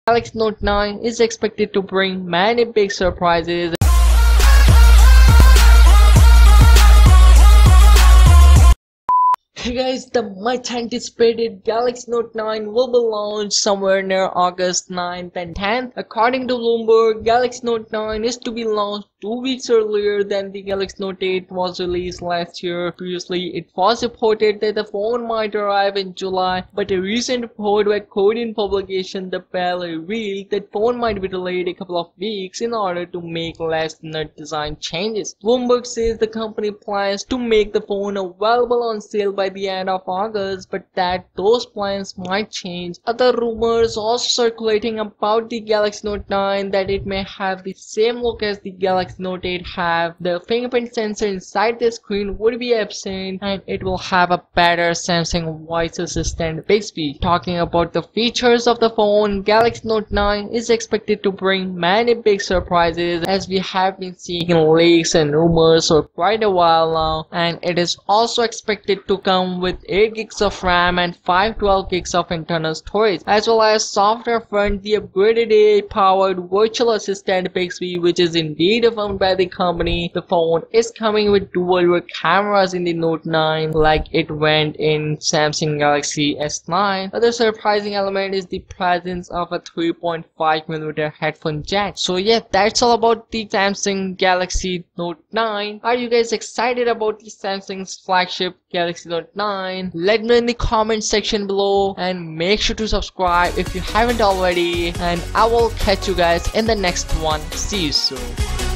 Galaxy Note 9 is expected to bring many big surprises. Hey guys, the much anticipated Galaxy Note 9 will be launched somewhere near August 9th and 10th. According to Bloomberg, Galaxy Note 9 is to be launched 2 weeks earlier than the Galaxy Note 8 was released last year. Previously, it was reported that the phone might arrive in July, but a recent report by Korean publication The Bell revealed that phone might be delayed a couple of weeks in order to make last-minute design changes. Bloomberg says the company plans to make the phone available on sale by the end of August, but that those plans might change. Other rumors also circulating about the Galaxy Note 9 that it may have the same look as the Galaxy Note 8 have. The fingerprint sensor inside the screen would be absent, and it will have a better Samsung voice assistant Bixby. Talking about the features of the phone, Galaxy Note 9 is expected to bring many big surprises, as we have been seeing leaks and rumors for quite a while now, and it is also expected to come with 8 gigs of RAM and 512 gigs of internal storage, as well as software front the upgraded AI-powered virtual assistant Bixby, which is indeed affirmed by the company. The phone is coming with dual rear cameras in the Note 9 like it went in Samsung Galaxy S9. Other surprising element is the presence of a 3.5mm headphone jack. So yeah, that's all about the Samsung Galaxy Note 9. Are you guys excited about the Samsung's flagship Galaxy Note 9? Let me know in the comment section below, and make sure to subscribe if you haven't already, and I will catch you guys in the next one. See you soon.